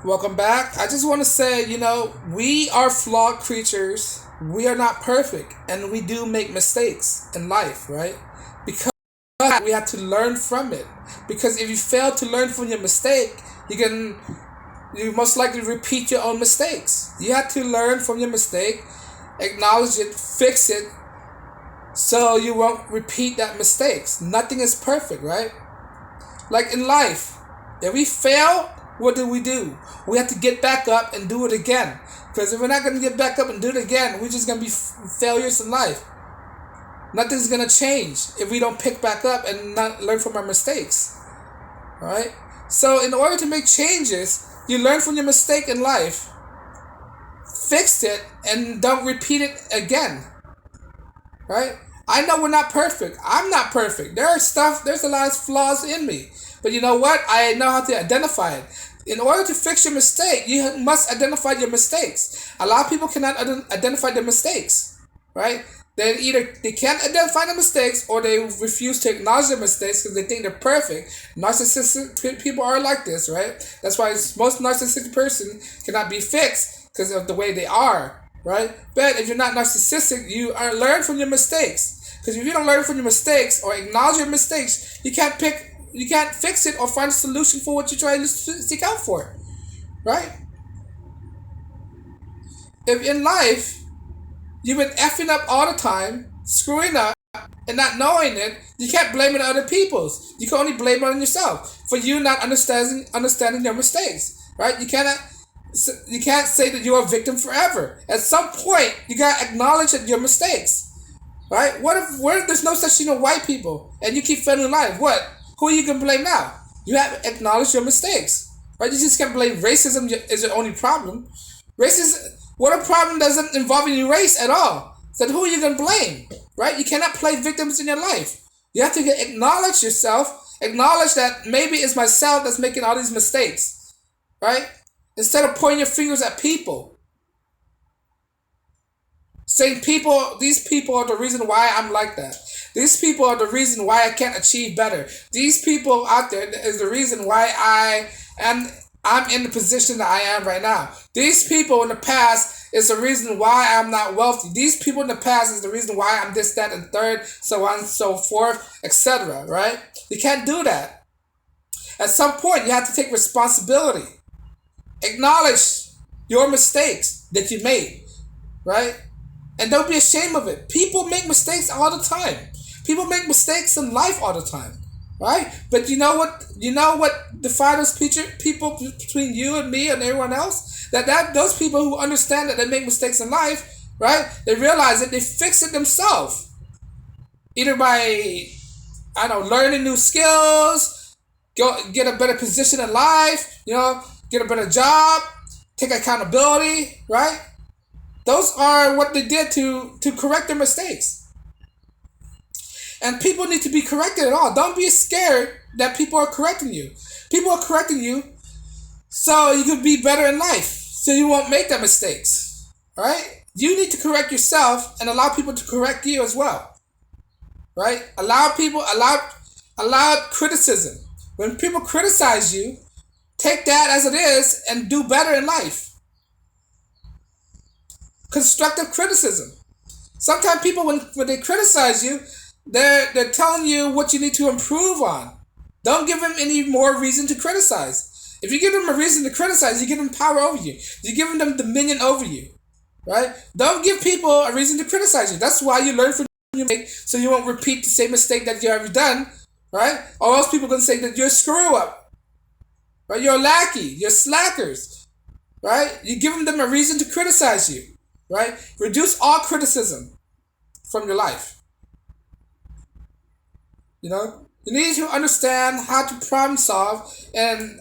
Welcome back. I just want to say, we are flawed creatures. We are not perfect, and we do make mistakes in life, right? Because we have to learn from it. Because if you fail to learn from your mistake, you can you most likely repeat your own mistakes. You have to learn from your mistake, acknowledge it, fix it, so you won't repeat that mistakes. Nothing is perfect, right? Like in life, if we fail, what do? We have to get back up and do it again. Because if we're not going to get back up and do it again, we're just going to be failures in life. Nothing's going to change if we don't pick back up and not learn from our mistakes. Right? So, in order to make changes, you learn from your mistake in life, fix it, and don't repeat it again. Right? I know we're not perfect. I'm not perfect. There's a lot of flaws in me. But you know what? I know how to identify it. In order to fix your mistake, you must identify your mistakes. A lot of people cannot identify their mistakes, right? They can't identify the mistakes, or they refuse to acknowledge their mistakes because they think they're perfect. Narcissistic people are like this, right? That's why most narcissistic person cannot be fixed because of the way they are, right? But if you're not narcissistic, you are learn from your mistakes. Because if you don't learn from your mistakes or acknowledge your mistakes, you can't fix it or find a solution for what you're trying to seek out for, right? If in life you've been effing up all the time, screwing up, and not knowing it, you can't blame it on other people's. You can only blame it on yourself for you not understanding your mistakes, right? You can't say that you're a victim forever. At some point, you gotta acknowledge that your mistakes. Right? What if there's no such thing as white people and you keep failing life? What? Who are you gonna blame now? You have to acknowledge your mistakes. Right? You just can't blame racism is your only problem. Racism what a problem doesn't involve any race at all. So who are you gonna blame? Right? You cannot play victims in your life. You have to acknowledge yourself, acknowledge that maybe it's myself that's making all these mistakes. Right? Instead of pointing your fingers at people. Saying these people are the reason why I'm like that. These people are the reason why I can't achieve better. These people out there is the reason why I'm in the position that I am right now. These people in the past is the reason why I'm not wealthy. These people in the past is the reason why I'm this, that, and third, so on and so forth, etc. Right? You can't do that. At some point, you have to take responsibility. Acknowledge your mistakes that you made. Right? And don't be ashamed of it. People make mistakes all the time. People make mistakes in life all the time. Right? But you know what? You know what defines people between you and me and everyone else? That those people who understand that they make mistakes in life, right? They realize that they fix it themselves. Either by learning new skills, get a better position in life, get a better job, take accountability, right? Those are what they did to correct their mistakes. And people need to be corrected at all. Don't be scared that people are correcting you. People are correcting you so you can be better in life. So you won't make that mistakes. Right? You need to correct yourself and allow people to correct you as well. Right? Allow criticism. When people criticize you, take that as it is and do better in life. Constructive criticism. Sometimes people, when they criticize you, they're telling you what you need to improve on. Don't give them any more reason to criticize. If you give them a reason to criticize, you give them power over you. You're giving them dominion over you. Right? Don't give people a reason to criticize you. That's why you learn from your mistake, so you won't repeat the same mistake that you have done. Right? Or else people are going to say that you're a screw up. Right? You're a lackey. You're slackers. Right? You're giving them a reason to criticize you. Right? Reduce all criticism from your life. You need to understand how to problem solve and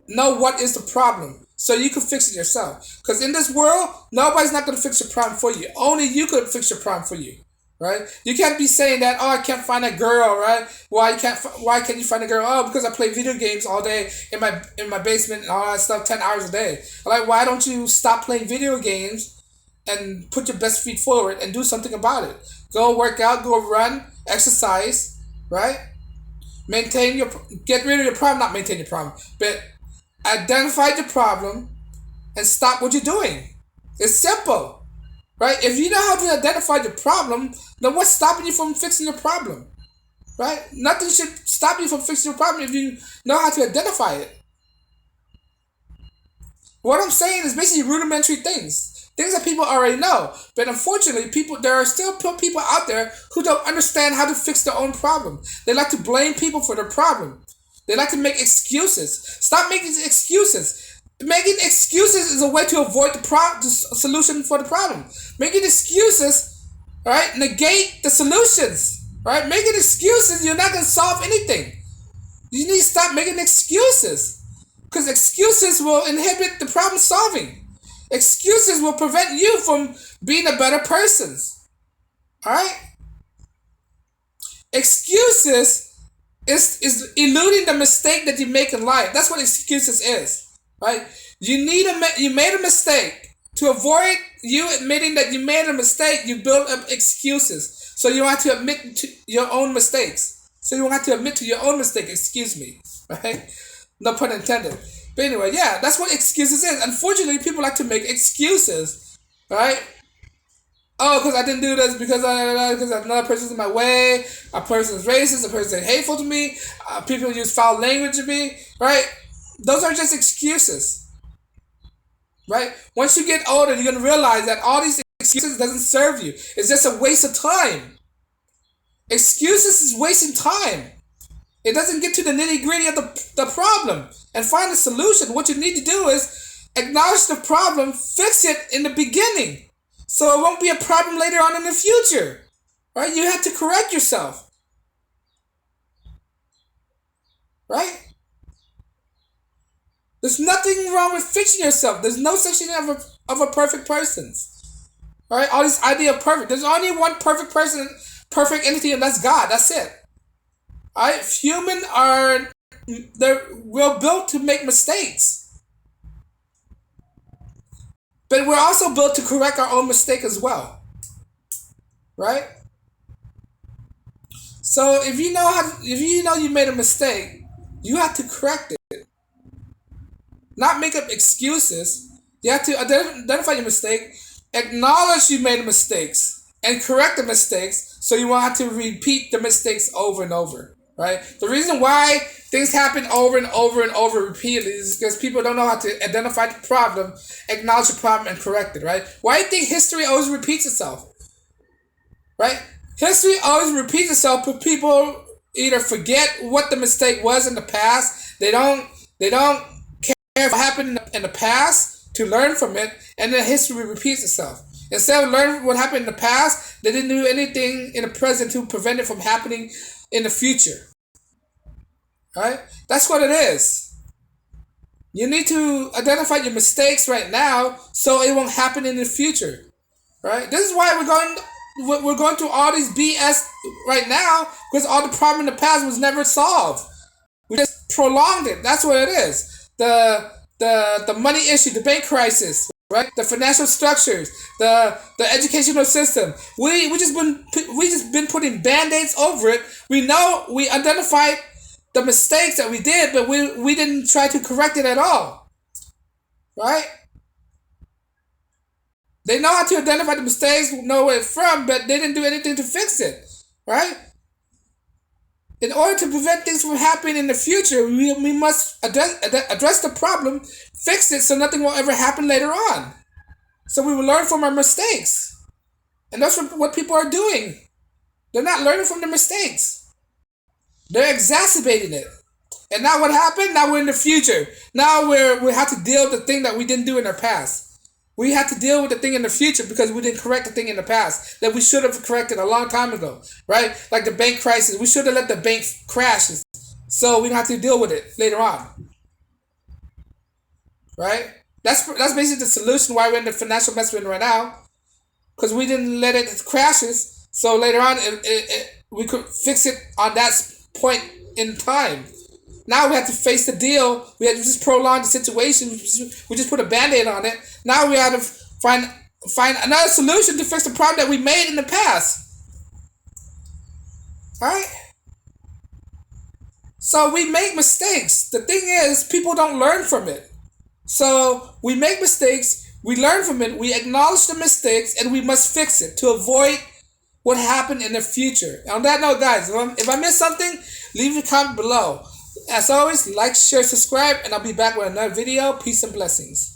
know what is the problem so you can fix it yourself. Because in this world, nobody's not going to fix your problem for you. Only you could fix your problem for you. Right? You can't be saying that, oh, I can't find a girl, right? Why can't you find a girl? Oh, because I play video games all day in my basement and all that stuff, 10 hours a day. Like, why don't you stop playing video games and put your best feet forward and do something about it? Go work out, go run, exercise, right? Get rid of your problem, not maintain your problem, but identify the problem, and stop what you're doing. It's simple, right? If you know how to identify the problem, then what's stopping you from fixing the problem, right? Nothing should stop you from fixing the problem if you know how to identify it. What I'm saying is basically rudimentary things that people already know. But unfortunately, there are still people out there who don't understand how to fix their own problem. They like to blame people for their problem. They like to make excuses. Stop making excuses. Making excuses is a way to avoid the solution for the problem. Making excuses, right, negate the solutions. Right? Making excuses, you're not gonna solve anything. You need to stop making excuses. Because excuses will inhibit the problem solving. Excuses will prevent you from being a better person. Alright? Excuses is eluding the mistake that you make in life. That's what excuses is. Right? You made a mistake. To avoid you admitting that you made a mistake, you build up excuses. So you don't have to admit to your own mistakes. Excuse me. Right? No pun intended. But anyway, yeah, that's what excuses is. Unfortunately, people like to make excuses. Right? Oh, because I didn't do this because another person's in my way. A person's racist. A person's hateful to me. People use foul language to me. Right? Those are just excuses. Right? Once you get older, you're going to realize that all these excuses doesn't serve you. It's just a waste of time. Excuses is wasting time. It doesn't get to the nitty-gritty of the problem and find a solution. What you need to do is acknowledge the problem, fix it in the beginning, so it won't be a problem later on in the future. Right? You have to correct yourself. Right? There's nothing wrong with fixing yourself. There's no such thing of a perfect person. Right? All this idea of perfect. There's only one perfect person, perfect entity, and that's God. That's it. Alright? Humans we're built to make mistakes. But we're also built to correct our own mistake as well. Right? So if you know you made a mistake, you have to correct it. Not make up excuses. You have to identify your mistake, acknowledge you made mistakes, and correct the mistakes so you won't have to repeat the mistakes over and over. Right? The reason why things happen over and over and over repeatedly is because people don't know how to identify the problem, acknowledge the problem, and correct it. Right? Why do you think history always repeats itself? Right? History always repeats itself, but people either forget what the mistake was in the past. They don't care what happened in the past to learn from it, and then history repeats itself. Instead of learning what happened in the past, they didn't do anything in the present to prevent it from happening in the future. Right? That's what it is. You need to identify your mistakes right now so it won't happen in the future. Right? This is why we're going through all these BS right now, because all the problem in the past was never solved. We just prolonged it. That's what it is. The money issue, the bank crisis, right? The financial structures, the educational system. We just been putting band-aids over it. We know we identified the mistakes that we did, but we didn't try to correct it at all. Right? They know how to identify the mistakes, know where it's from, but they didn't do anything to fix it. Right? In order to prevent things from happening in the future, we must address the problem, fix it so nothing will ever happen later on. So we will learn from our mistakes. And that's what people are doing. They're not learning from their mistakes. They're exacerbating it. And now what happened? Now we're in the future. Now we have to deal with the thing that we didn't do in our past. We have to deal with the thing in the future because we didn't correct the thing in the past that we should have corrected a long time ago, right? Like the bank crisis. We should have let the bank crash so we don't have to deal with it later on. Right? That's basically the solution why we're in the financial mess we're in right now, because we didn't let it crashes, so later on we could fix it on that point in time. Now we have to face the deal. We have to just prolong the situation. We just put a band-aid on it. Now we have to find another solution to fix the problem that we made in the past. Alright? So we make mistakes. The thing is, people don't learn from it. So we make mistakes, we learn from it, we acknowledge the mistakes, and we must fix it to avoid what happened in the future. On that note, guys, if I missed something, leave a comment below. As always, like, share, subscribe, and I'll be back with another video. Peace and blessings.